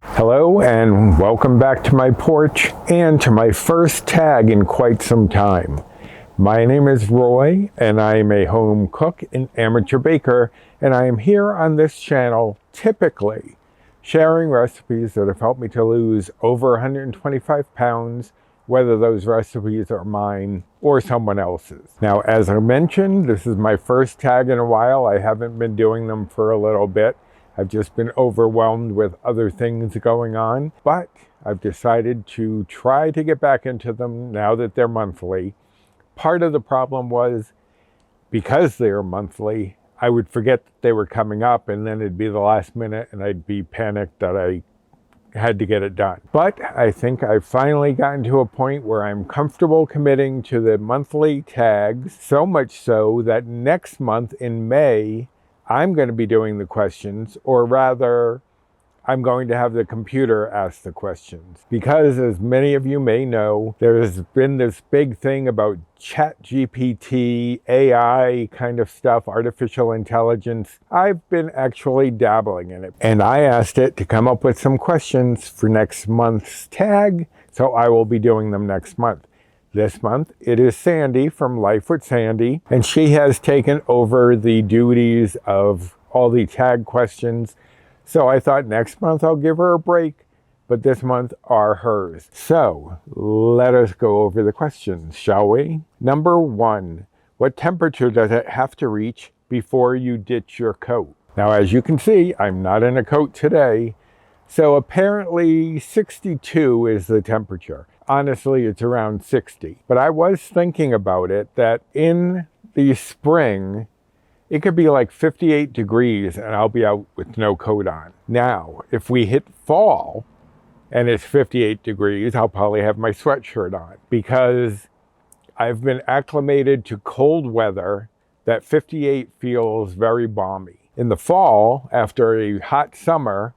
Hello and welcome back to my porch and to my first tag in quite some time. My name is Roy and I am a home cook and amateur baker, and I am here on this channel typically sharing recipes that have helped me to lose over 125 pounds, whether those recipes are mine or someone else's. Now, as I mentioned, this is my first tag in a while. I haven't been doing them for a little bit. I've just been overwhelmed with other things going on, but I've decided to try to get back into them now that they're monthly. Part of the problem was because they're monthly, I would forget that they were coming up, and then it'd be the last minute and I'd be panicked that I had to get it done. But I think I've finally gotten to a point where I'm comfortable committing to the monthly tags, so much so that next month in May, I'm going to be doing the questions, or rather, I'm going to have the computer ask the questions. Because as many of you may know, there has been this big thing about ChatGPT, AI kind of stuff, artificial intelligence. I've been actually dabbling in it. And I asked it to come up with some questions for next month's tag, so I will be doing them next month. This month, it is Sandy from Life with Sandy, and she has taken over the duties of all the tag questions. So I thought next month I'll give her a break, but this month are hers. So let us go over the questions, shall we? Number 1, what temperature does it have to reach before you ditch your coat? Now, as you can see, I'm not in a coat today. So apparently 62 is the temperature. Honestly, it's around 60. But I was thinking about it that in the spring, it could be like 58 degrees and I'll be out with no coat on. Now, if we hit fall and it's 58 degrees, I'll probably have my sweatshirt on because I've been acclimated to cold weather that 58 feels very balmy. In the fall, after a hot summer,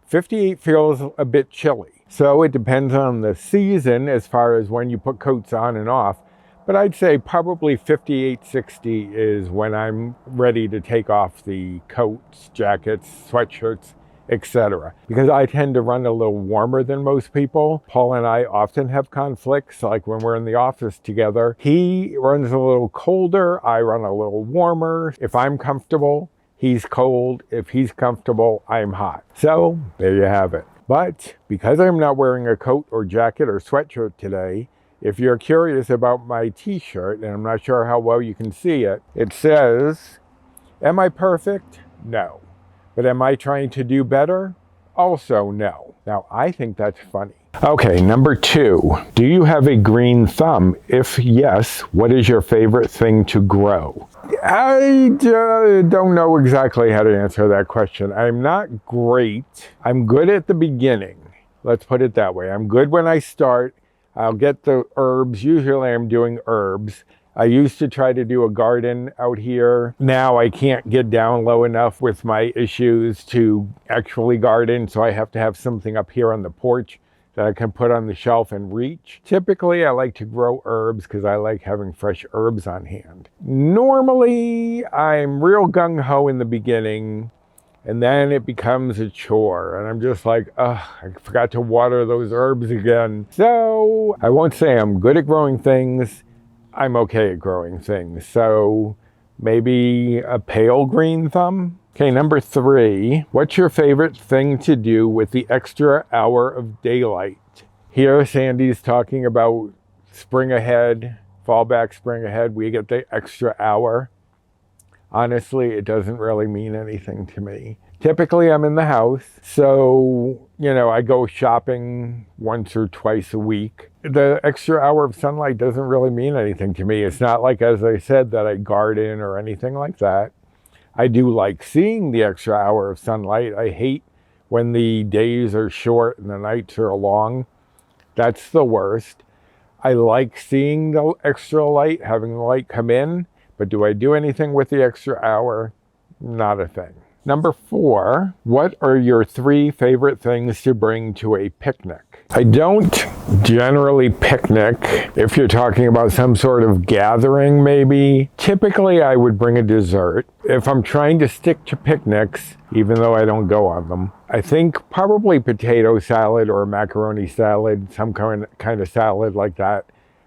58 feels a bit chilly. So it depends on the season as far as when you put coats on and off. But I'd say probably 58, 60 is when I'm ready to take off the coats, jackets, sweatshirts, etc. Because I tend to run a little warmer than most people. Paul and I often have conflicts, like when we're in the office together. He runs a little colder, I run a little warmer. If I'm comfortable, he's cold. If he's comfortable, I'm hot. So there you have it. But because I'm not wearing a coat or jacket or sweatshirt today, if you're curious about my t-shirt, and I'm not sure how well you can see it, it says, am I perfect? No. But am I trying to do better? Also no. Now, I think that's funny. Okay, number 2, do you have a green thumb? If yes, what is your favorite thing to grow? I don't know exactly how to answer that question. I'm not great. I'm good at the beginning. Let's put it that way. I'm good when I start. I'll get the herbs. Usually I'm doing herbs. I used to try to do a garden out here. Now I can't get down low enough with my issues to actually garden, so I have to have something up here on the porch that I can put on the shelf and reach. Typically, I like to grow herbs because I like having fresh herbs on hand. Normally, I'm real gung-ho in the beginning, and then it becomes a chore. And I'm just like, ugh, I forgot to water those herbs again. So I won't say I'm good at growing things. I'm okay at growing things. So maybe a pale green thumb? Okay, number 3, what's your favorite thing to do with the extra hour of daylight? Here, Sandy's talking about spring ahead, fall back, spring ahead. We get the extra hour. Honestly, it doesn't really mean anything to me. Typically, I'm in the house, so, I go shopping once or twice a week. The extra hour of sunlight doesn't really mean anything to me. It's not like, as I said, that I garden or anything like that. I do like seeing the extra hour of sunlight. I hate when the days are short and the nights are long. That's the worst. I like seeing the extra light, having the light come in, but do I do anything with the extra hour? Not a thing. Number 4, what are your 3 favorite things to bring to a picnic? I don't generally picnic. If you're talking about some sort of gathering, maybe. Typically, I would bring a dessert. If I'm trying to stick to picnics, even though I don't go on them, I think probably potato salad or macaroni salad, some kind of salad like that.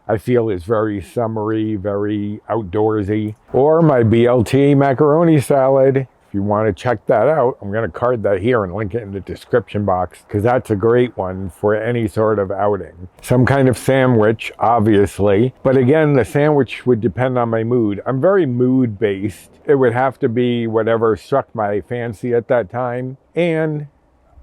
I feel is very summery, very outdoorsy. Or my BLT macaroni salad. If you want to check that out, I'm going to card that here and link it in the description box because that's a great one for any sort of outing. Some kind of sandwich, obviously. But again, the sandwich would depend on my mood. I'm very mood-based. It would have to be whatever struck my fancy at that time. And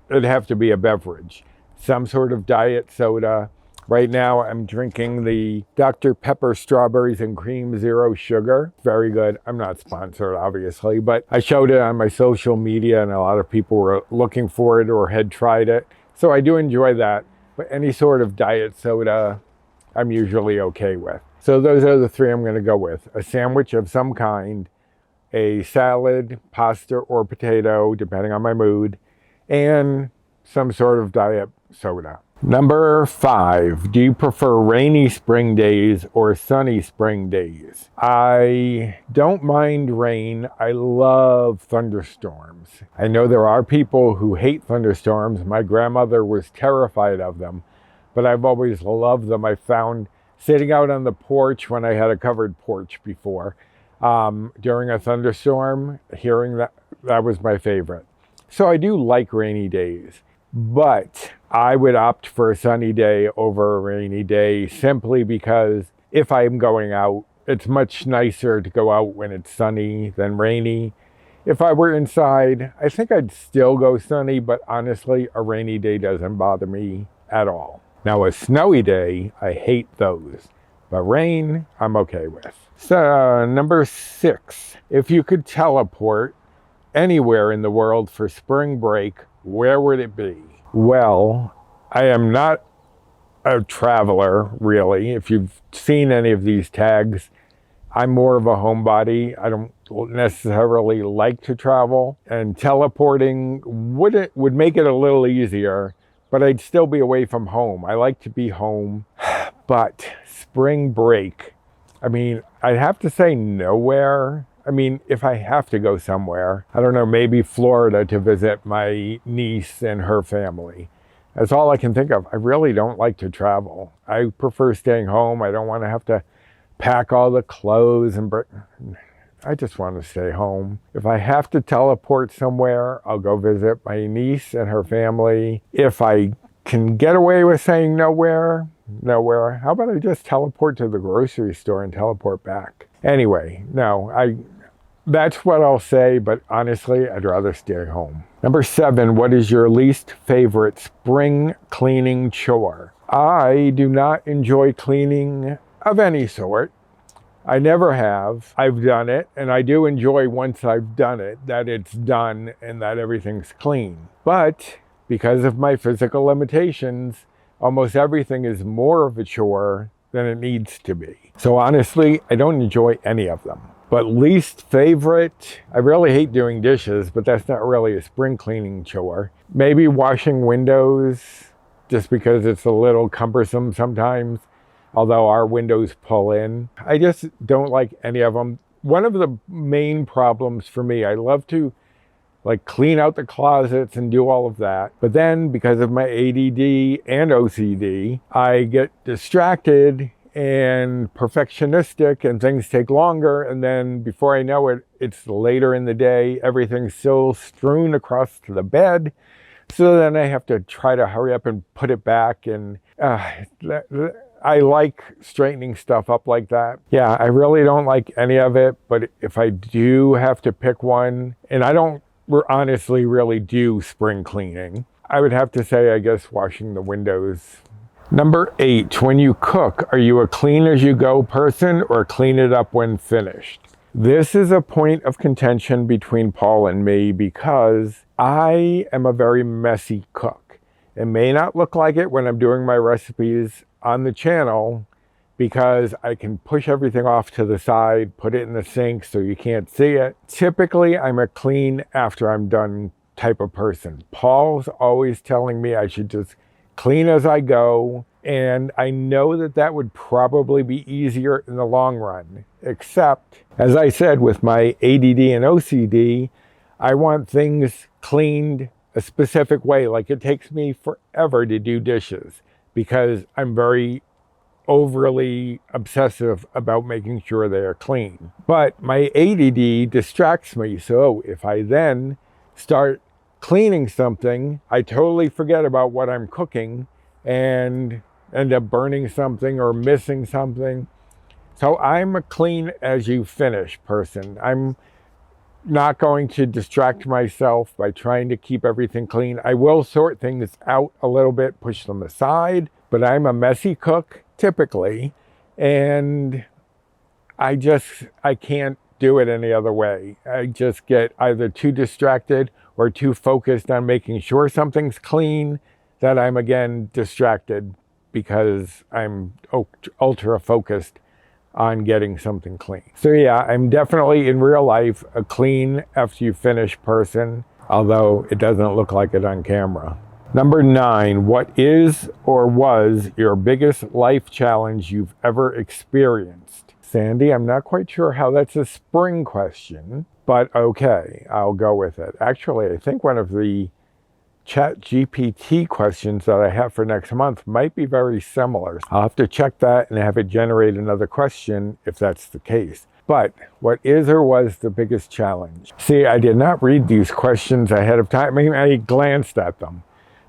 it'd have to be a beverage. Some sort of diet soda. Right now, I'm drinking the Dr. Pepper Strawberries and Cream Zero Sugar. Very good. I'm not sponsored, obviously, but I showed it on my social media and a lot of people were looking for it or had tried it. So I do enjoy that. But any sort of diet soda, I'm usually okay with. So those are the 3 I'm going to go with. A sandwich of some kind, a salad, pasta or potato, depending on my mood, and some sort of diet soda. Number 5, do you prefer rainy spring days or sunny spring days? I don't mind rain. I love thunderstorms. I know there are people who hate thunderstorms. My grandmother was terrified of them, but I've always loved them. I found sitting out on the porch when I had a covered porch before, during a thunderstorm, hearing that was my favorite. So I do like rainy days. But I would opt for a sunny day over a rainy day simply because if I'm going out, it's much nicer to go out when it's sunny than rainy. If I were inside, I think I'd still go sunny, but honestly, a rainy day doesn't bother me at all. Now, a snowy day, I hate those. But rain, I'm okay with. So, number 6, if you could teleport anywhere in the world for spring break, where would it be? Well, I am not a traveler, really. If you've seen any of these tags, I'm more of a homebody. I don't necessarily like to travel, and teleporting would make it a little easier, but I'd still be away from home. I like to be home, but spring break, I mean, I'd have to say nowhere. I mean, if I have to go somewhere, I don't know, maybe Florida to visit my niece and her family. That's all I can think of. I really don't like to travel. I prefer staying home. I don't want to have to pack all the clothes I just want to stay home. If I have to teleport somewhere, I'll go visit my niece and her family. If I can get away with saying nowhere. How about I just teleport to the grocery store and teleport back? Anyway, that's what I'll say, but honestly, I'd rather stay home. Number 7, what is your least favorite spring cleaning chore? I do not enjoy cleaning of any sort. I never have. I've done it, and I do enjoy once I've done it, that it's done and that everything's clean. But because of my physical limitations, almost everything is more of a chore than it needs to be. So honestly, I don't enjoy any of them. But least favorite, I really hate doing dishes, but that's not really a spring cleaning chore. Maybe washing windows, just because it's a little cumbersome sometimes, although our windows pull in. I just don't like any of them. One of the main problems for me, I love to clean out the closets and do all of that. But then because of my ADD and OCD, I get distracted and perfectionistic and things take longer. And then before I know it, it's later in the day. Everything's still strewn across to the bed. So then I have to try to hurry up and put it back. And I like straightening stuff up like that. Yeah, I really don't like any of it. But if I do have to pick one, and I don't honestly really do spring cleaning, I would have to say, I guess, washing the windows. Number 8, when you cook, are you a clean as you go person or clean it up when finished? This is a point of contention between Paul and me because I am a very messy cook. It may not look like it when I'm doing my recipes on the channel, because I can push everything off to the side, put it in the sink so you can't see it. Typically, I'm a clean after I'm done type of person. Paul's always telling me I should just clean as I go, and I know that that would probably be easier in the long run, except, as I said, with my ADD and OCD, I want things cleaned a specific way. Like it takes me forever to do dishes because I'm very overly obsessive about making sure they are clean. But my ADD distracts me. So if I then start cleaning something, I totally forget about what I'm cooking and end up burning something or missing something. So I'm a clean as you finish person. I'm not going to distract myself by trying to keep everything clean. I will sort things out a little bit, push them aside, but I'm a messy cook typically, and I can't do it any other way. I just get either too distracted or too focused on making sure something's clean that I'm again distracted because I'm ultra focused on getting something clean. So yeah, I'm definitely in real life a clean after you finish person, although it doesn't look like it on camera. Number 9, what is or was your biggest life challenge you've ever experienced? Sandy, I'm not quite sure how that's a spring question, but okay, I'll go with it. Actually, I think one of the ChatGPT questions that I have for next month might be very similar. I'll have to check that and have it generate another question if that's the case. But what is or was the biggest challenge? See, I did not read these questions ahead of time. I mean, I glanced at them,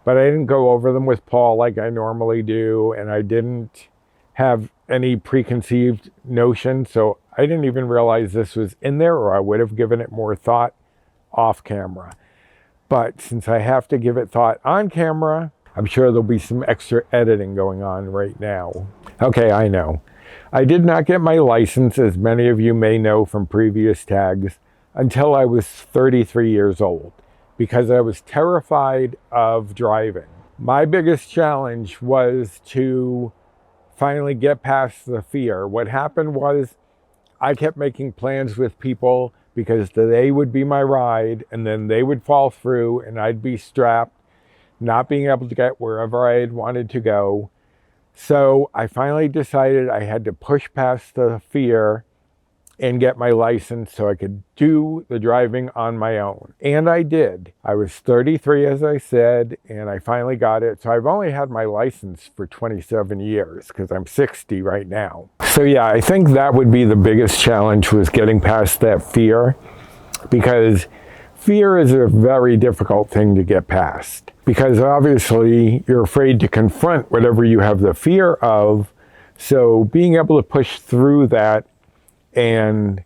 but I didn't go over them with Paul like I normally do, and I didn't have any preconceived notion, so I didn't even realize this was in there, or I would have given it more thought off camera. But since I have to give it thought on camera, I'm sure there'll be some extra editing going on right now. Okay, I know. I did not get my license, as many of you may know from previous tags, until I was 33 years old, because I was terrified of driving. My biggest challenge was to finally get past the fear. What happened was I kept making plans with people because they would be my ride, and then they would fall through and I'd be strapped, not being able to get wherever I had wanted to go. So I finally decided I had to push past the fear and get my license so I could do the driving on my own. And I did. I was 33, as I said, and I finally got it. So I've only had my license for 27 years because I'm 60 right now. So yeah, I think that would be the biggest challenge, was getting past that fear, because fear is a very difficult thing to get past, because obviously you're afraid to confront whatever you have the fear of. So being able to push through that and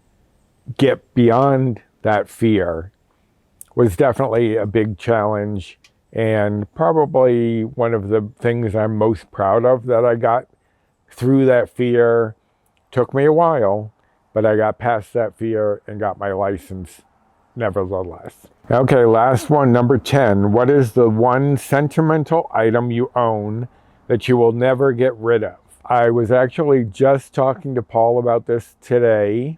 get beyond that fear was definitely a big challenge, and probably one of the things I'm most proud of that I got through that fear. Took me a while, but I got past that fear and got my license nevertheless. Okay, last one, number 10. What is the one sentimental item you own that you will never get rid of? I was actually just talking to Paul about this today,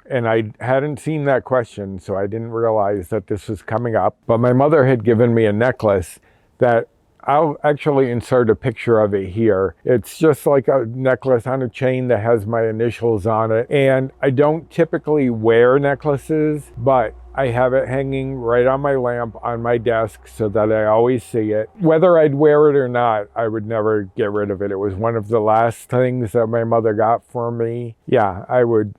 and I hadn't seen that question, so I didn't realize that this was coming up. But my mother had given me a necklace that I'll actually insert a picture of it here. It's just like a necklace on a chain that has my initials on it. And I don't typically wear necklaces, but I have it hanging right on my lamp on my desk so that I always see it. Whether I'd wear it or not, I would never get rid of it. It was one of the last things that my mother got for me. Yeah, I would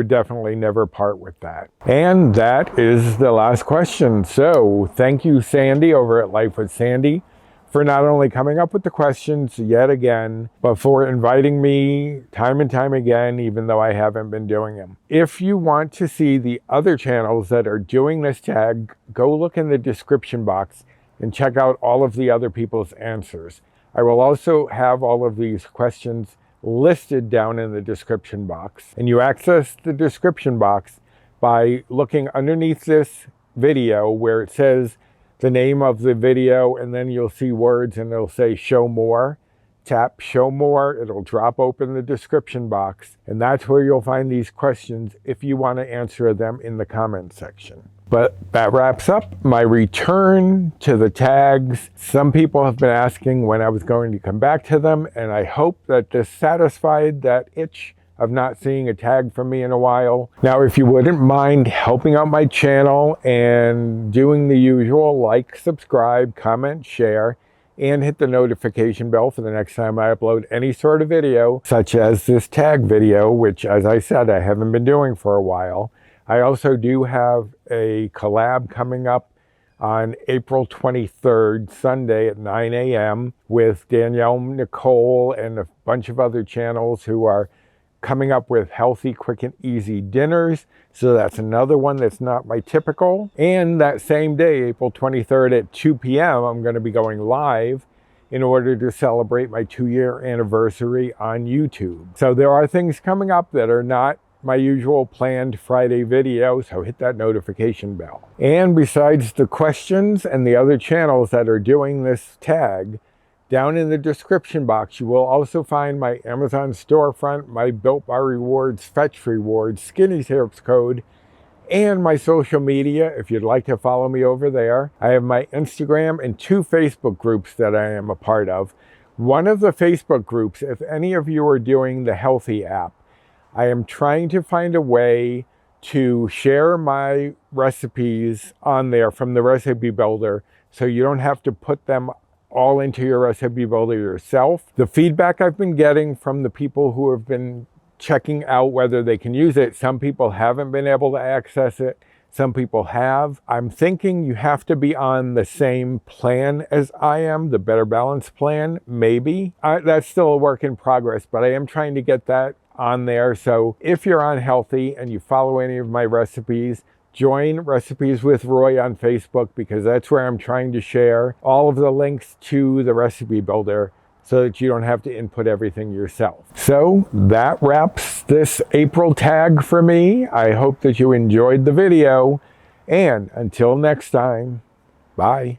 definitely never part with that. And that is the last question. So thank you, Sandy, over at Life with Sandy, for not only coming up with the questions yet again, but for inviting me time and time again, even though I haven't been doing them. If you want to see the other channels that are doing this tag, go look in the description box and check out all of the other people's answers. I will also have all of these questions listed down in the description box. And you access the description box by looking underneath this video where it says the name of the video, and then you'll see words and it'll say show more. tap show more. It'll drop open the description box, and that's where you'll find these questions if you want to answer them in the comment section. But that wraps up my return to the tags. Some people have been asking when I was going to come back to them, and I hope that this satisfied that itch of not seeing a tag from me in a while. Now, if you wouldn't mind helping out my channel and doing the usual like, subscribe, comment, share, and hit the notification bell for the next time I upload any sort of video, such as this tag video, which, as I said, I haven't been doing for a while. I also do have a collab coming up on April 23rd, Sunday at 9 a.m. with Danielle, Nicole, and a bunch of other channels who are coming up with healthy, quick, and easy dinners. So that's another one that's not my typical. And that same day, April 23rd at 2 p.m., I'm going to be going live in order to celebrate my 2-year anniversary on YouTube. So there are things coming up that are not my usual planned Friday video, so hit that notification bell. And besides the questions and the other channels that are doing this tag, down in the description box, you will also find my Amazon storefront, my Built Bar Rewards, Fetch Rewards, Skinny Tips code, and my social media if you'd like to follow me over there. I have my Instagram and 2 Facebook groups that I am a part of. One of the Facebook groups, if any of you are doing the Healthy app, I am trying to find a way to share my recipes on there from the recipe builder so you don't have to put them all into your recipe builder yourself. The feedback I've been getting from the people who have been checking out whether they can use it, some people haven't been able to access it, some people have. I'm thinking you have to be on the same plan as I am, the Better Balance plan, maybe. That's still a work in progress, but I am trying to get that on there. So if you're on Healthy and you follow any of my recipes, join Recipes with Roy on Facebook, because that's where I'm trying to share all of the links to the recipe builder so that you don't have to input everything yourself. So that wraps this April tag for me. I hope that you enjoyed the video, and until next time, bye.